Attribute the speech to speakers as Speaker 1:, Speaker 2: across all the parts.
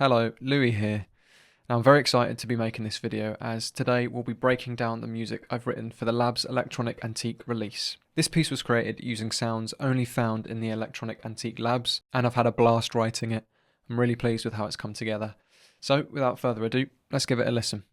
Speaker 1: Hello, Louis here. Now I'm very excited to be making this video as today we'll be breaking down the music I've written for the Lab's Electronic Antique release. This piece was created using sounds only found in the Electronic Antique Labs and I've had a blast writing it. I'm really pleased with how it's come together. So without further ado, let's give it a listen.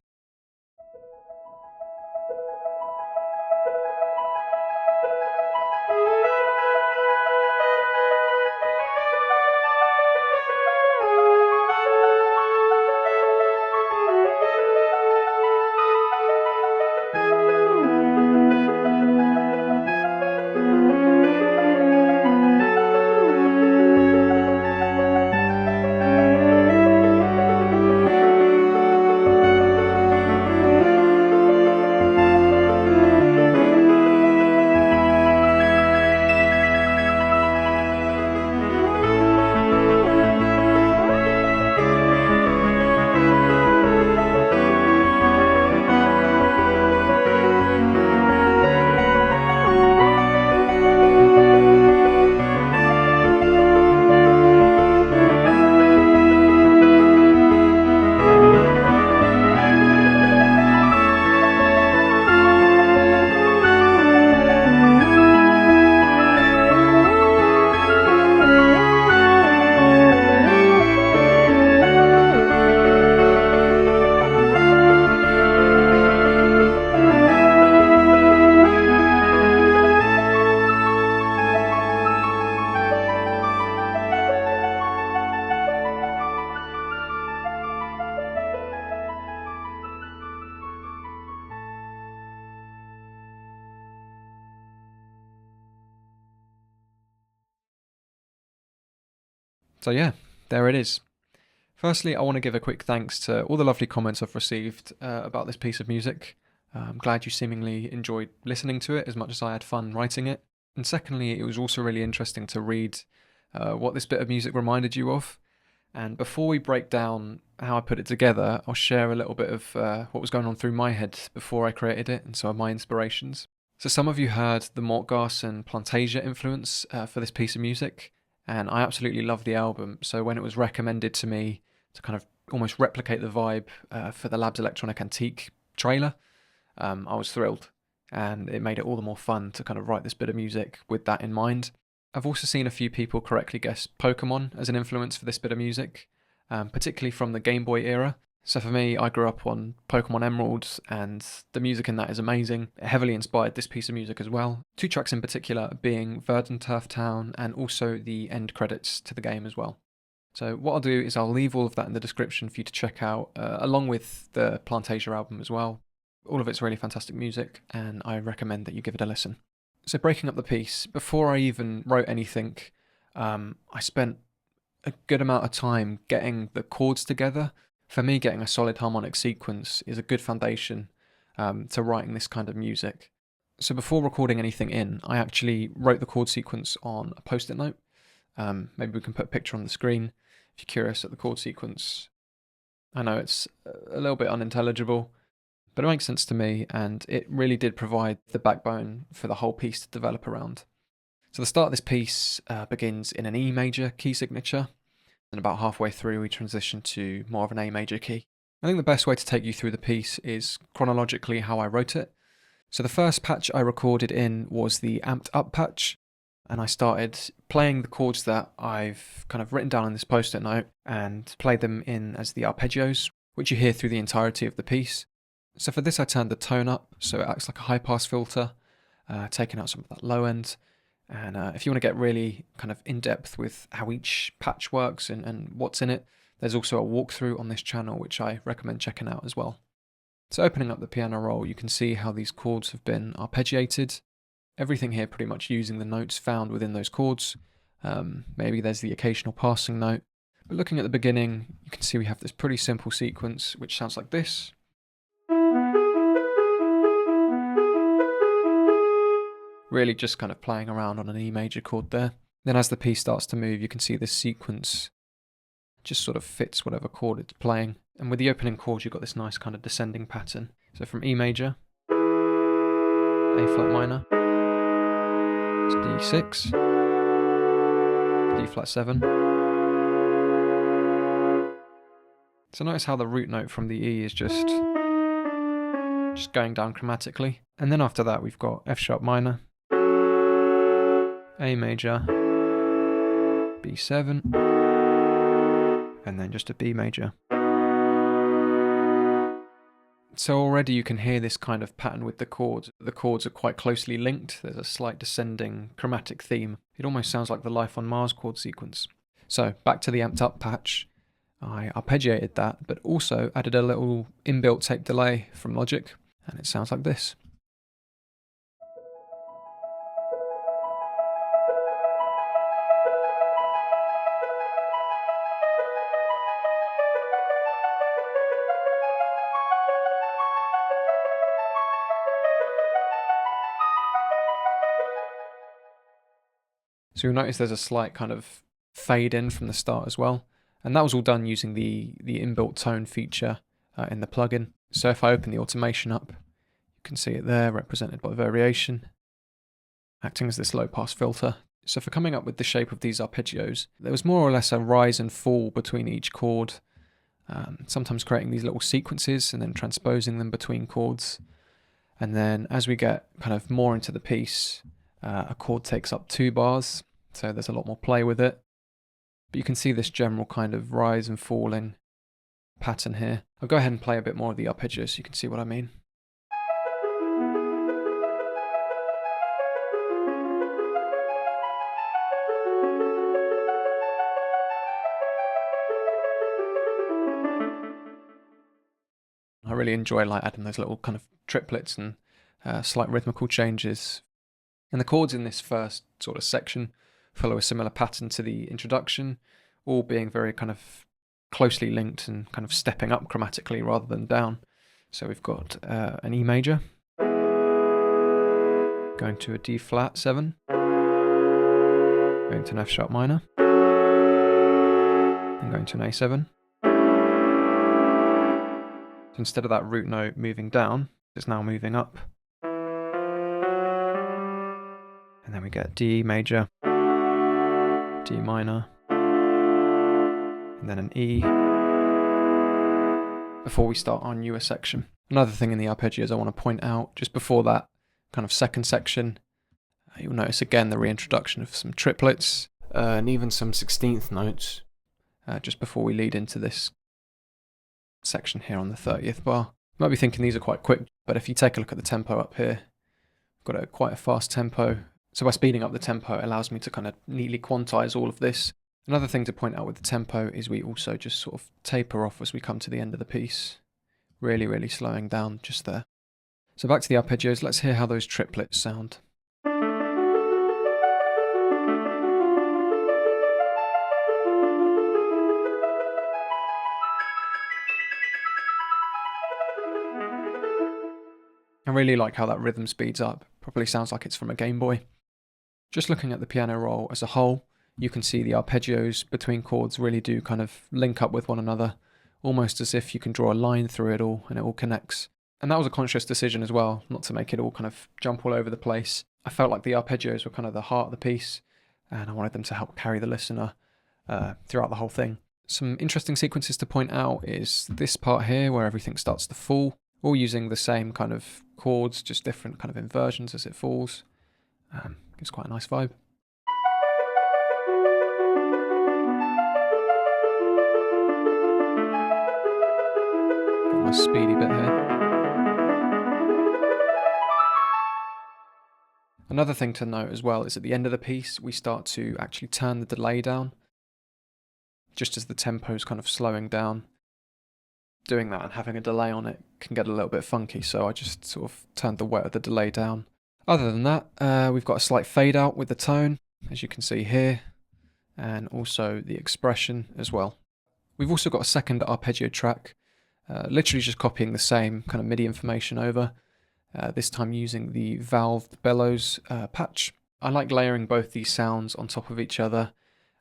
Speaker 1: So yeah, there it is. Firstly, I want to give a quick thanks to all the lovely comments I've received about this piece of music. I'm glad you seemingly enjoyed listening to it as much as I had fun writing it. And secondly, it was also really interesting to read what this bit of music reminded you of. And before we break down how I put it together, I'll share a little bit of what was going on through my head before I created it and some of my inspirations. So some of you heard the Mortgas and Plantasia influence for this piece of music. And I absolutely love the album, so when it was recommended to me to kind of almost replicate the vibe for the Lab's Electronic Antique trailer, I was thrilled, and it made it all the more fun to kind of write this bit of music with that in mind. I've also seen a few people correctly guess Pokemon as an influence for this bit of music, particularly from the Game Boy era. So for me, I grew up on Pokemon Emerald, and the music in that is amazing. It heavily inspired this piece of music as well. Two tracks in particular being Verdanturf Town and also the end credits to the game as well. So what I'll do is I'll leave all of that in the description for you to check out, along with the Plantasia album as well. All of it's really fantastic music, and I recommend that you give it a listen. So breaking up the piece, before I even wrote anything, I spent a good amount of time getting the chords together. For me, getting a solid harmonic sequence is a good foundation to writing this kind of music. So before recording anything in, I actually wrote the chord sequence on a post-it note. Maybe we can put a picture on the screen if you're curious at the chord sequence. I know it's a little bit unintelligible, but it makes sense to me, and it really did provide the backbone for the whole piece to develop around. So the start of this piece begins in an E major key signature. And about halfway through, we transition to more of an A major key. I think the best way to take you through the piece is chronologically how I wrote it. So the first patch I recorded in was the amped up patch, and I started playing the chords that I've kind of written down on this post-it note and played them in as the arpeggios, which you hear through the entirety of the piece. So for this I turned the tone up, so it acts like a high pass filter, taking out some of that low end. And if you want to get really kind of in-depth with how each patch works and what's in it, there's also a walkthrough on this channel which I recommend checking out as well. So opening up the piano roll, you can see how these chords have been arpeggiated. Everything here pretty much using the notes found within those chords. Maybe there's the occasional passing note. But looking at the beginning, you can see we have this pretty simple sequence which sounds like this. Really just kind of playing around on an E major chord there. Then as the piece starts to move, you can see this sequence just sort of fits whatever chord it's playing. And with the opening chord, you've got this nice kind of descending pattern. So from E major, A flat minor, to D6, D flat 7, So notice how the root note from the E is just going down chromatically. And then after that we've got F sharp minor, A major, B7, and then just a B major. So already you can hear this kind of pattern with the chords. The chords are quite closely linked. There's a slight descending chromatic theme. It almost sounds like the Life on Mars chord sequence. So back to the amped up patch. I arpeggiated that, but also added a little inbuilt tape delay from Logic, and it sounds like this. So you'll notice there's a slight kind of fade in from the start as well. And that was all done using the inbuilt tone feature in the plugin. So if I open the automation up, you can see it there represented by variation, acting as this low pass filter. So for coming up with the shape of these arpeggios, there was more or less a rise and fall between each chord, sometimes creating these little sequences and then transposing them between chords. And then as we get kind of more into the piece, a chord takes up 2 bars, so there's a lot more play with it. But you can see this general kind of rise and falling pattern here. I'll go ahead and play a bit more of the arpeggio so you can see what I mean. I really enjoy like adding those little kind of triplets and slight rhythmical changes. And the chords in this first sort of section follow a similar pattern to the introduction, all being very kind of closely linked and kind of stepping up chromatically rather than down. So we've got an E major, going to a D flat 7, going to an F sharp minor, and going to an A7. So instead of that root note moving down, it's now moving up. And then we get D major, D minor, and then an E before we start our newer section. Another thing in the arpeggios I want to point out, just before that kind of second section, you'll notice again the reintroduction of some triplets and even some 16th notes just before we lead into this section here on the 30th bar. You might be thinking these are quite quick, but if you take a look at the tempo up here, we've got quite a fast tempo. So by speeding up the tempo, it allows me to kind of neatly quantize all of this. Another thing to point out with the tempo is we also just sort of taper off as we come to the end of the piece. Really, really slowing down just there. So back to the arpeggios, let's hear how those triplets sound. I really like how that rhythm speeds up. Probably sounds like it's from a Game Boy. Just looking at the piano roll as a whole, you can see the arpeggios between chords really do kind of link up with one another, almost as if you can draw a line through it all and it all connects. And that was a conscious decision as well, not to make it all kind of jump all over the place. I felt like the arpeggios were kind of the heart of the piece, and I wanted them to help carry the listener throughout the whole thing. Some interesting sequences to point out is this part here where everything starts to fall, all using the same kind of chords, just different kind of inversions as it falls. Gives quite a nice vibe. Got a nice speedy bit here. Another thing to note as well is at the end of the piece we start to actually turn the delay down, just as the tempo is kind of slowing down. Doing that and having a delay on it can get a little bit funky, so I just sort of turned the wet of the delay down. Other than that, we've got a slight fade out with the tone, as you can see here, and also the expression as well. We've also got a second arpeggio track, literally just copying the same kind of MIDI information over, this time using the valved bellows patch. I like layering both these sounds on top of each other,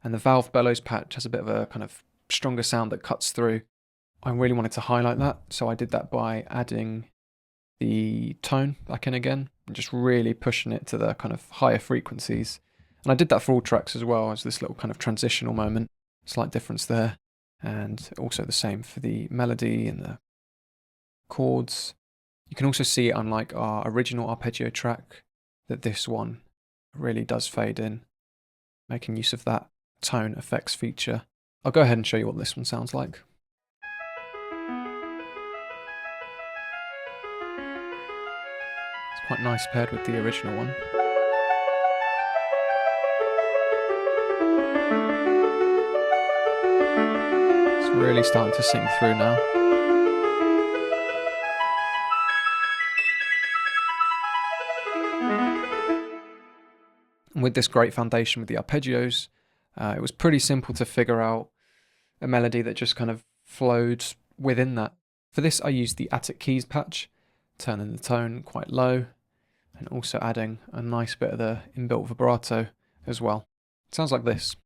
Speaker 1: and the valved bellows patch has a bit of a kind of stronger sound that cuts through. I really wanted to highlight that, so I did that by adding the tone back in again and just really pushing it to the kind of higher frequencies. And I did that for all tracks as well, as this little kind of transitional moment. Slight difference there. and also the same for the melody and the chords. You can also see, unlike our original arpeggio track, that this one really does fade in, making use of that tone effects feature. I'll go ahead and show you what this one sounds like. It's quite nice paired with the original one. It's really starting to sink through now. And with this great foundation with the arpeggios, it was pretty simple to figure out a melody that just kind of flowed within that. For this, I used the Attic Keys patch, turning the tone quite low, and also adding a nice bit of the inbuilt vibrato as well. It sounds like this.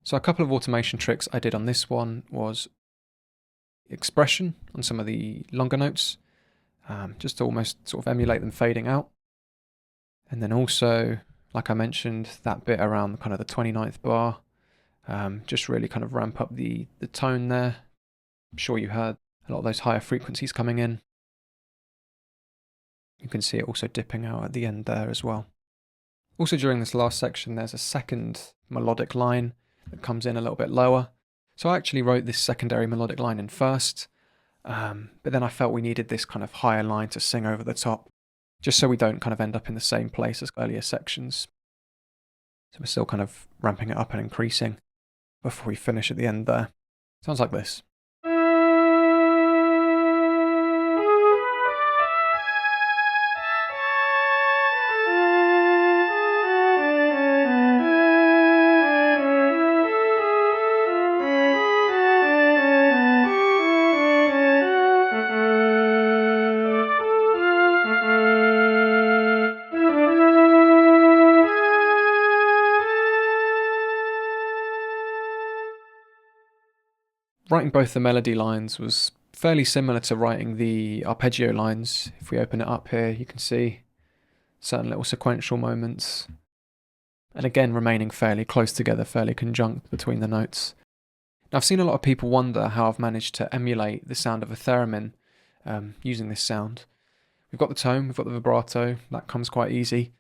Speaker 1: So a couple of automation tricks I did on this one was expression on some of the longer notes, just to almost sort of emulate them fading out. And then also, like I mentioned, that bit around kind of the 29th bar, just really kind of ramp up the tone there. I'm sure you heard a lot of those higher frequencies coming in. You can see it also dipping out at the end there as well. Also during this last section, there's a second melodic line that comes in a little bit lower. So I actually wrote this secondary melodic line in first, but then I felt we needed this kind of higher line to sing over the top, just so we don't kind of end up in the same place as earlier sections. So we're still kind of ramping it up and increasing before we finish at the end there. Sounds like this. Writing both the melody lines was fairly similar to writing the arpeggio lines. If we open it up here, you can see certain little sequential moments. And again, remaining fairly close together, fairly conjunct between the notes. Now, I've seen a lot of people wonder how I've managed to emulate the sound of a theremin using this sound. We've got the tone, we've got the vibrato, that comes quite easy.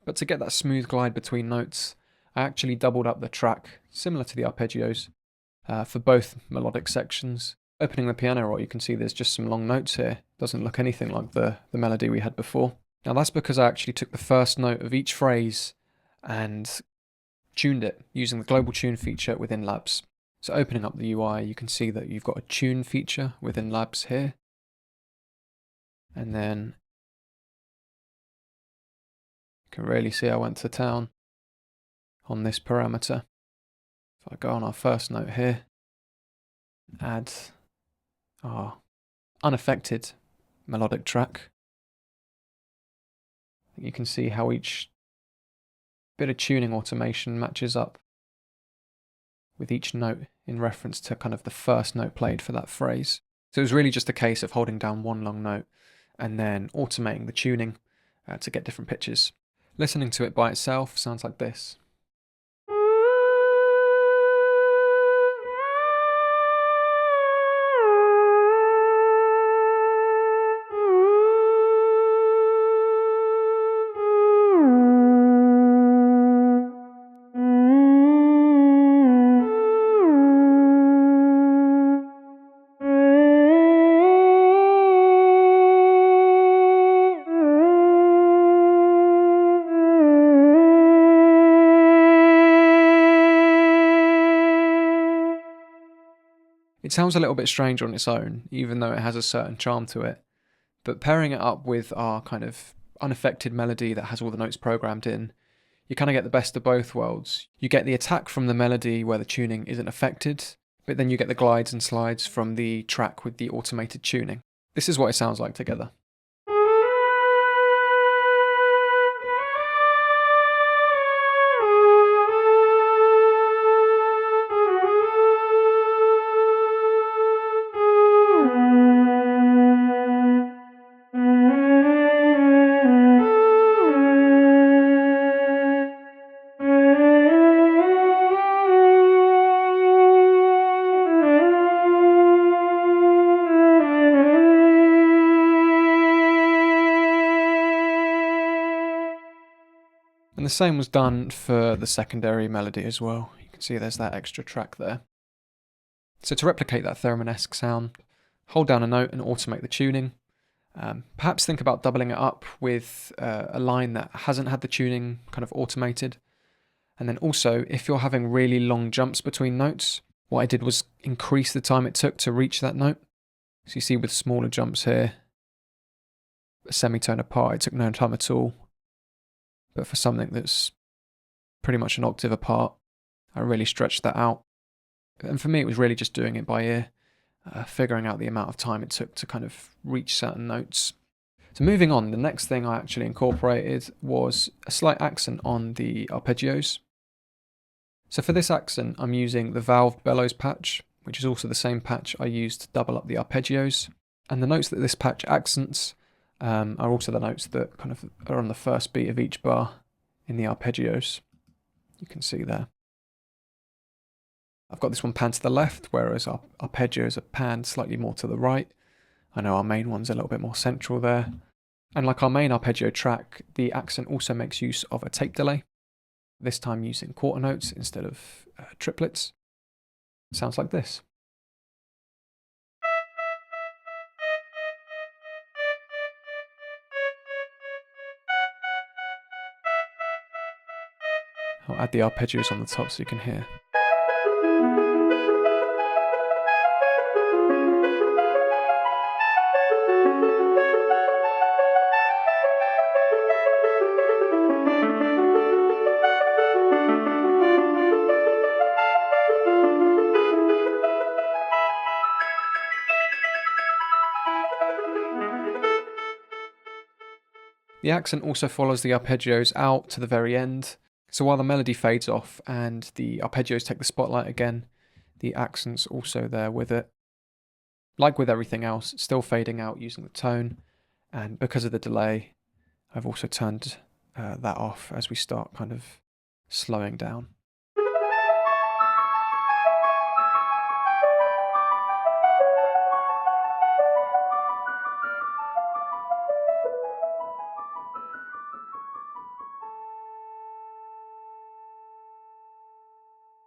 Speaker 1: But to get that smooth glide between notes, I actually doubled up the track, similar to the arpeggios, for both melodic sections. Opening the piano roll, you can see there's just some long notes here. Doesn't look anything like the melody we had before. Now that's because I actually took the first note of each phrase and tuned it using the global tune feature within Labs. So opening up the UI, you can see that you've got a tune feature within Labs here. And then you can really see I went to town on this parameter. If I go on our first note here, add our unaffected melodic track, you can see how each bit of tuning automation matches up with each note in reference to kind of the first note played for that phrase. So it was really just a case of holding down one long note and then automating the tuning to get different pitches. Listening to it by itself sounds like this. It sounds a little bit strange on its own, even though it has a certain charm to it, but pairing it up with our kind of unaffected melody that has all the notes programmed in, you kind of get the best of both worlds. You get the attack from the melody where the tuning isn't affected, but then you get the glides and slides from the track with the automated tuning. This is what it sounds like together. And the same was done for the secondary melody as well. You can see there's that extra track there. So to replicate that theremin-esque sound, hold down a note and automate the tuning. Perhaps think about doubling it up with a line that hasn't had the tuning kind of automated. And then also, if you're having really long jumps between notes, what I did was increase the time it took to reach that note. So you see with smaller jumps here, a semitone apart, it took no time at all. But for something that's pretty much an octave apart, I really stretched that out. And for me, it was really just doing it by ear, figuring out the amount of time it took to kind of reach certain notes. So moving on, the next thing I actually incorporated was a slight accent on the arpeggios. So for this accent, I'm using the valved bellows patch, which is also the same patch I used to double up the arpeggios. And the notes that this patch accents are also the notes that kind of are on the first beat of each bar in the arpeggios. You can see there. I've got this one panned to the left, whereas our arpeggios are panned slightly more to the right. I know our main one's a little bit more central there. And like our main arpeggio track, the accent also makes use of a tape delay, this time using quarter notes instead of triplets. It sounds like this. I'll add the arpeggios on the top so you can hear. The accent also follows the arpeggios out to the very end. So while the melody fades off and the arpeggios take the spotlight again, the accent's also there with it. Like with everything else, it's still fading out using the tone, and because of the delay, I've also turned that off as we start kind of slowing down.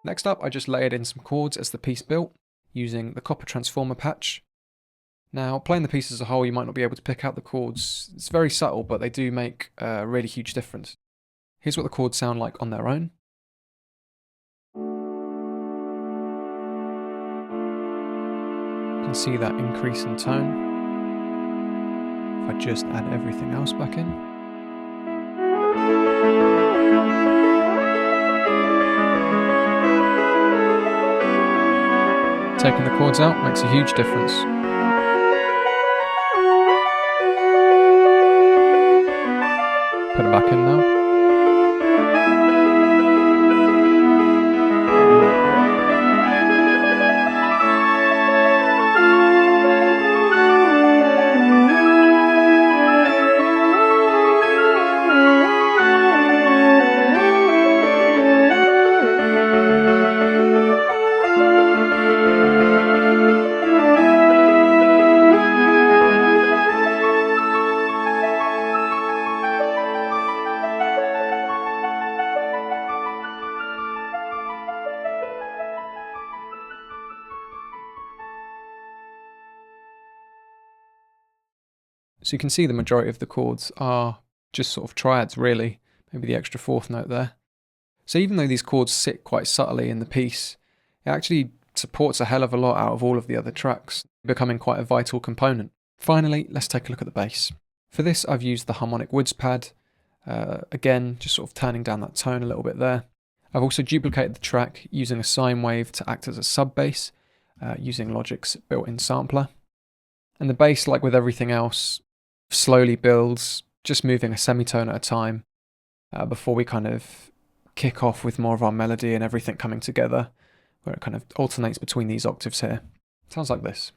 Speaker 1: Next up, I just layered in some chords as the piece built, using the copper transformer patch. Now, playing the piece as a whole, you might not be able to pick out the chords. It's very subtle, but they do make a really huge difference. Here's what the chords sound like on their own. You can see that increase in tone. If I just add everything else back in. Taking the chords out makes a huge difference. Put it back in now. So you can see the majority of the chords are just sort of triads really, maybe the extra fourth note there. So even though these chords sit quite subtly in the piece, it actually supports a hell of a lot out of all of the other tracks, becoming quite a vital component. Finally, let's take a look at the bass. For this, I've used the harmonic woods pad, again, just sort of turning down that tone a little bit there. I've also duplicated the track using a sine wave to act as a sub-bass, using Logic's built-in sampler. And the bass, like with everything else, slowly builds, just moving a semitone at a time, before we kind of kick off with more of our melody and everything coming together, where it kind of alternates between these octaves here. Sounds like this.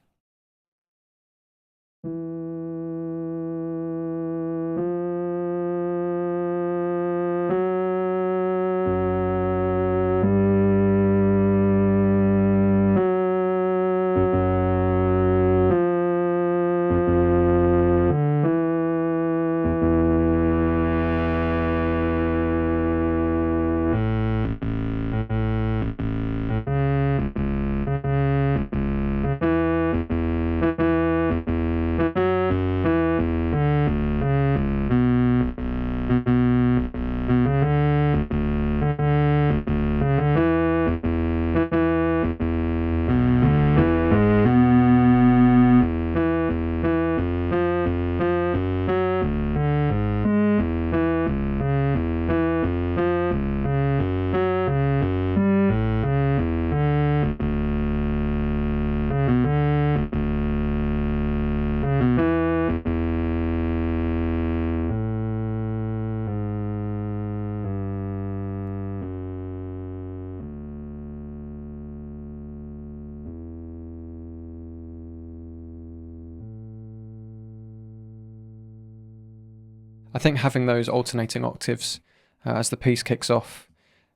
Speaker 1: I think having those alternating octaves as the piece kicks off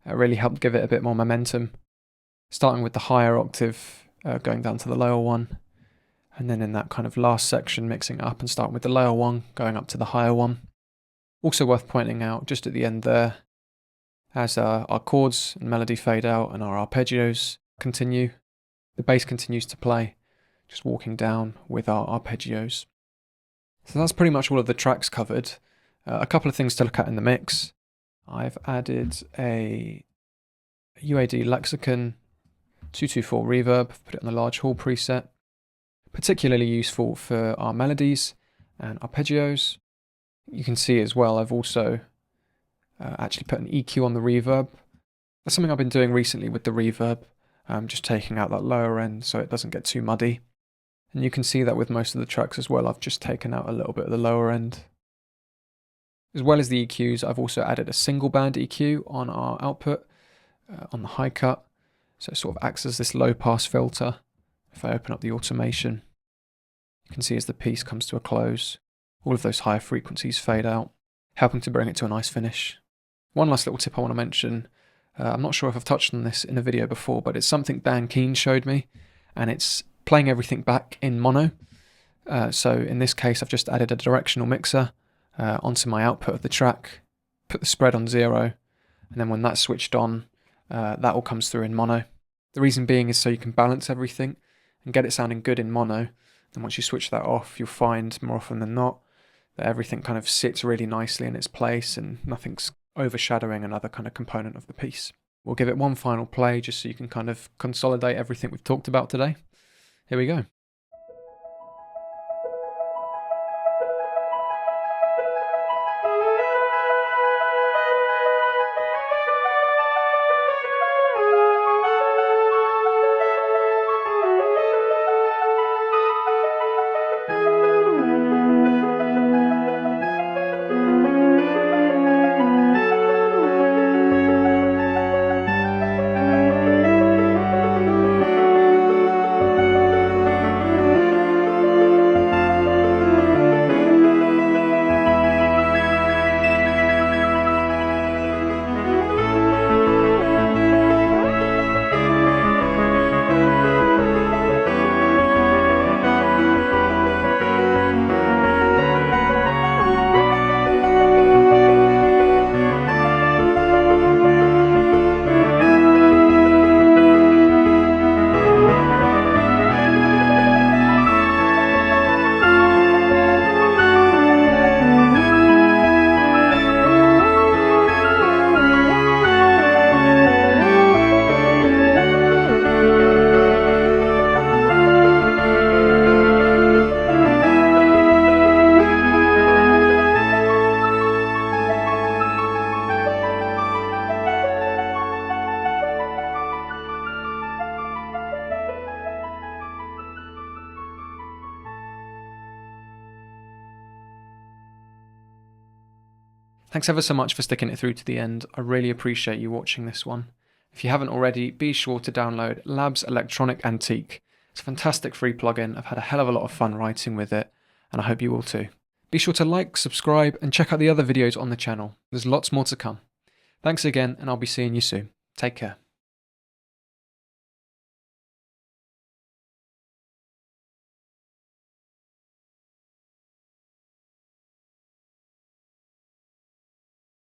Speaker 1: really helped give it a bit more momentum. Starting with the higher octave, going down to the lower one, and then in that kind of last section mixing it up and starting with the lower one, going up to the higher one. Also worth pointing out, just at the end there, as our chords and melody fade out and our arpeggios continue, the bass continues to play, just walking down with our arpeggios. So that's pretty much all of the tracks covered. A couple of things to look at in the mix. I've added a UAD Lexicon 224 reverb, put it on the large hall preset. Particularly useful for our melodies and arpeggios. You can see as well, I've also actually put an EQ on the reverb. That's something I've been doing recently with the reverb, just taking out that lower end so it doesn't get too muddy. And you can see that with most of the tracks as well, I've just taken out a little bit of the lower end. As well as the EQs, I've also added a single band EQ on our output, on the high cut, so it sort of acts as this low pass filter. If I open up the automation, you can see as the piece comes to a close, all of those higher frequencies fade out, helping to bring it to a nice finish. One last little tip I want to mention, I'm not sure if I've touched on this in a video before, but it's something Dan Keane showed me, and it's playing everything back in mono. So in this case, I've just added a directional mixer onto my output of the track, put the spread on 0, and then when that's switched on, that all comes through in mono. The reason being is so you can balance everything and get it sounding good in mono. And once you switch that off, you'll find more often than not that everything kind of sits really nicely in its place and nothing's overshadowing another kind of component of the piece. We'll give it one final play just so you can kind of consolidate everything we've talked about today. Here we go. Thanks ever so much for sticking it through to the end. I really appreciate you watching this one. If you haven't already, be sure to download Lab's Electronic Antique. It's a fantastic free plugin. I've had a hell of a lot of fun writing with it, and I hope you will too. Be sure to like, subscribe, and check out the other videos on the channel. There's lots more to come. Thanks again, and I'll be seeing you soon. Take care.